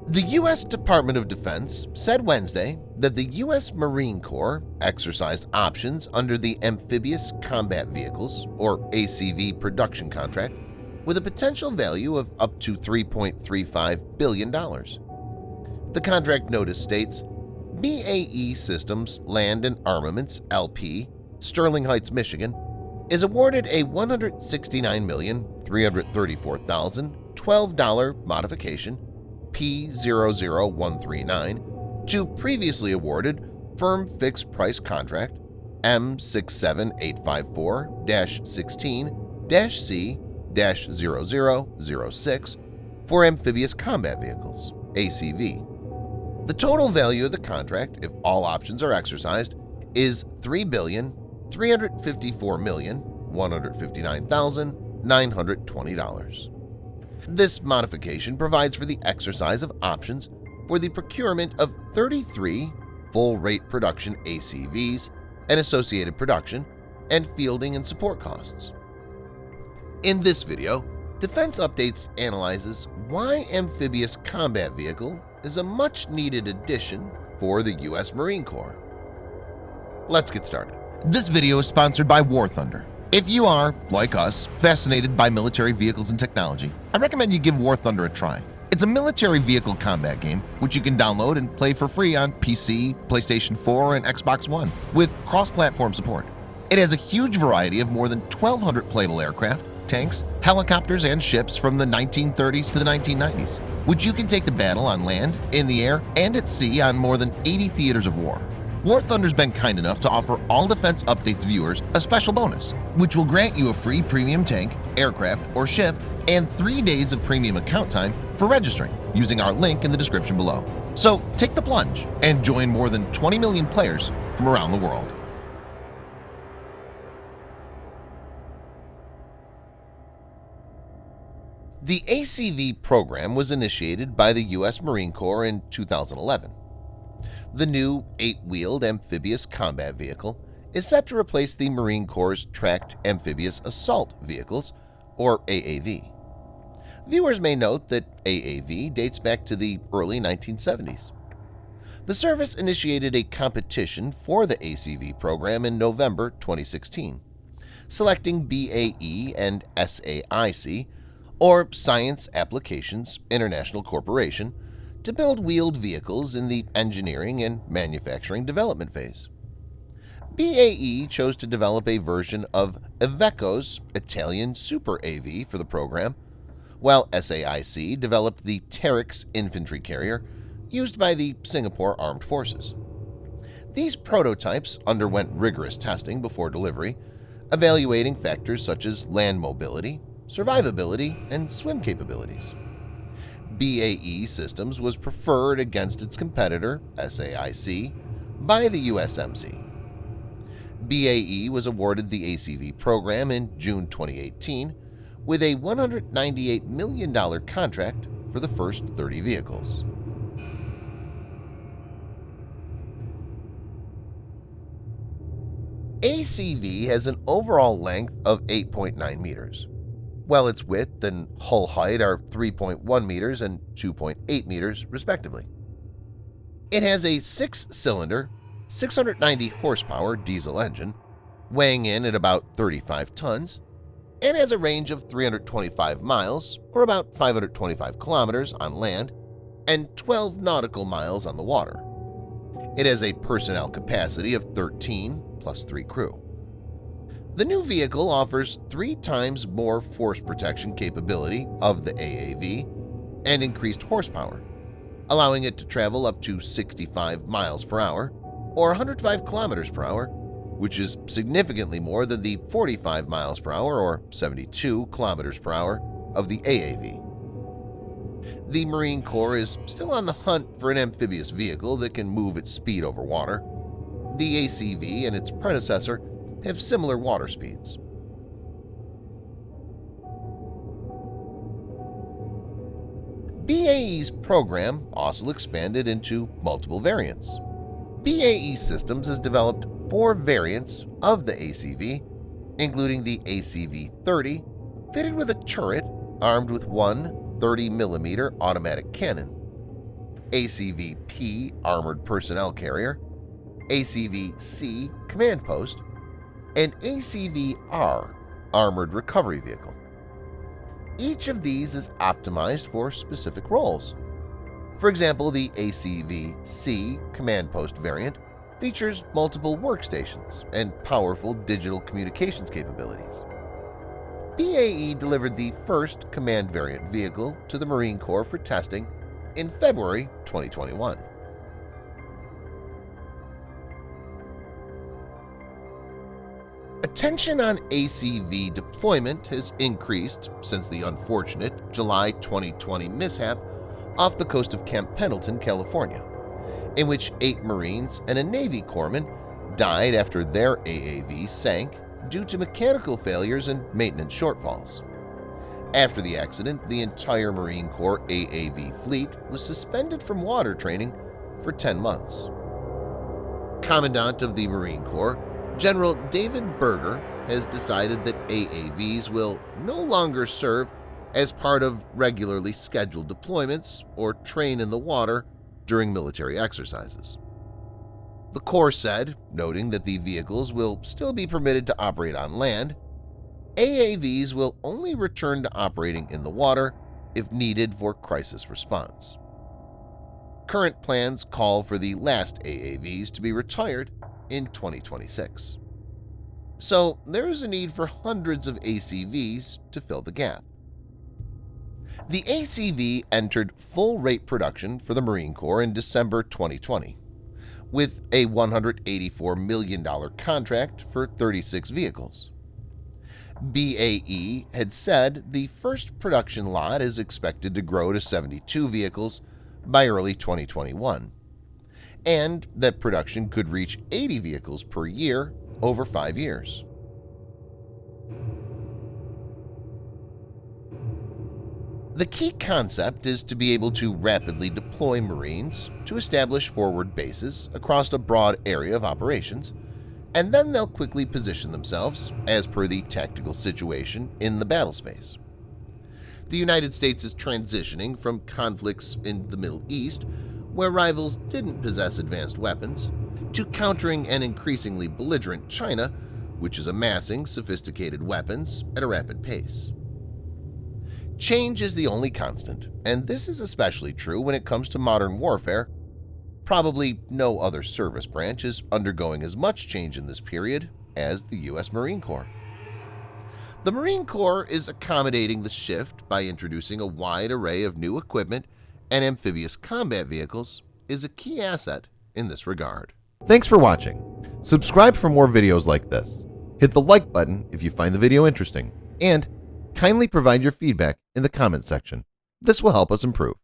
The U.S. Department of Defense said Wednesday that the U.S. Marine Corps exercised options under the Amphibious Combat Vehicles or ACV production contract with a potential value of up to $3.35 billion. The contract notice states, BAE Systems Land and Armaments LP, Sterling Heights, Michigan, is awarded a $169,334,012 modification P00139 to previously awarded firm fixed price contract M67854-16-C-0006 for amphibious combat vehicles (ACV). The total value of the contract, if all options are exercised, is $3,354,159,920. This modification provides for the exercise of options for the procurement of 33 full-rate production ACVs and associated production and fielding and support costs. In this video, Defense Updates analyzes why amphibious combat vehicle is a much-needed addition for the U.S. Marine Corps. Let's get started. This video is sponsored by War Thunder. If you are, like us, fascinated by military vehicles and technology, I recommend you give War Thunder a try. It's a military vehicle combat game which you can download and play for free on PC, PlayStation 4, and Xbox One with cross-platform support. It has a huge variety of more than 1,200 playable aircraft, tanks, helicopters, and ships from the 1930s to the 1990s, which you can take to battle on land, in the air, and at sea on more than 80 theaters of war. War Thunder's been kind enough to offer all Defense Updates viewers a special bonus, which will grant you a free premium tank, aircraft, or ship and 3 days of premium account time for registering using our link in the description below. So take the plunge and join more than 20 million players from around the world. The ACV program was initiated by the U.S. Marine Corps in 2011. The new 8-wheeled amphibious combat vehicle is set to replace the Marine Corps' Tracked Amphibious Assault Vehicles, or AAV. Viewers may note that AAV dates back to the early 1970s. The service initiated a competition for the ACV program in November 2016, selecting BAE and SAIC, or Science Applications International Corporation, to build wheeled vehicles in the engineering and manufacturing development phase. BAE chose to develop a version of Iveco's Italian Super AV for the program, while SAIC developed the Terex infantry carrier used by the Singapore Armed Forces. These prototypes underwent rigorous testing before delivery, evaluating factors such as land mobility, survivability, and swim capabilities. BAE Systems was preferred against its competitor, SAIC, by the USMC. BAE was awarded the ACV program in June 2018 with a $198 million contract for the first 30 vehicles. ACV has an overall length of 8.9 meters, while its width and hull height are 3.1 meters and 2.8 meters, respectively. It has a 6-cylinder, 690 horsepower diesel engine, weighing in at about 35 tons, and has a range of 325 miles, or about 525 kilometers on land, and 12 nautical miles on the water. It has a personnel capacity of 13 plus 3 crew. The new vehicle offers 3 times more force protection capability of the AAV and increased horsepower, allowing it to travel up to 65 miles per hour or 105 kilometers per hour, which is significantly more than the 45 miles per hour or 72 kilometers per hour of the AAV. The Marine Corps is still on the hunt for an amphibious vehicle that can move at speed over water. The ACV and its predecessor have similar water speeds. BAE's program also expanded into multiple variants. BAE Systems has developed 4 variants of the ACV, including the ACV-30, fitted with a turret armed with one 30mm automatic cannon, ACV-P Armored Personnel Carrier, ACV-C Command Post, and ACV-R Armored Recovery Vehicle. Each of these is optimized for specific roles. For example, the ACV-C Command Post variant features multiple workstations and powerful digital communications capabilities. BAE delivered the first command variant vehicle to the Marine Corps for testing in February 2021. Attention on ACV deployment has increased since the unfortunate July 2020 mishap off the coast of Camp Pendleton, California, in which 8 Marines and a Navy corpsman died after their AAV sank due to mechanical failures and maintenance shortfalls. After the accident, the entire Marine Corps AAV fleet was suspended from water training for 10 months. Commandant of the Marine Corps, General David Berger, has decided that AAVs will no longer serve as part of regularly scheduled deployments or train in the water during military exercises. The Corps said, noting that the vehicles will still be permitted to operate on land, AAVs will only return to operating in the water if needed for crisis response. Current plans call for the last AAVs to be retired in 2026. So there is a need for hundreds of ACVs to fill the gap. The ACV entered full-rate production for the Marine Corps in December 2020, with a $184 million contract for 36 vehicles. BAE had said the first production lot is expected to grow to 72 vehicles by early 2021, and that production could reach 80 vehicles per year over 5 years. The key concept is to be able to rapidly deploy Marines to establish forward bases across a broad area of operations, and then they'll quickly position themselves as per the tactical situation in the battle space. The United States is transitioning from conflicts in the Middle East, where rivals didn't possess advanced weapons, to countering an increasingly belligerent China, which is amassing sophisticated weapons at a rapid pace. Change is the only constant, and this is especially true when it comes to modern warfare. Probably no other service branch is undergoing as much change in this period as the U.S. Marine Corps. The Marine Corps is accommodating the shift by introducing a wide array of new equipment, and amphibious combat vehicles is a key asset in this regard. Thanks for watching. Subscribe for more videos like this. Hit the like button if you find the video interesting, and kindly provide your feedback in the comment section. This will help us improve.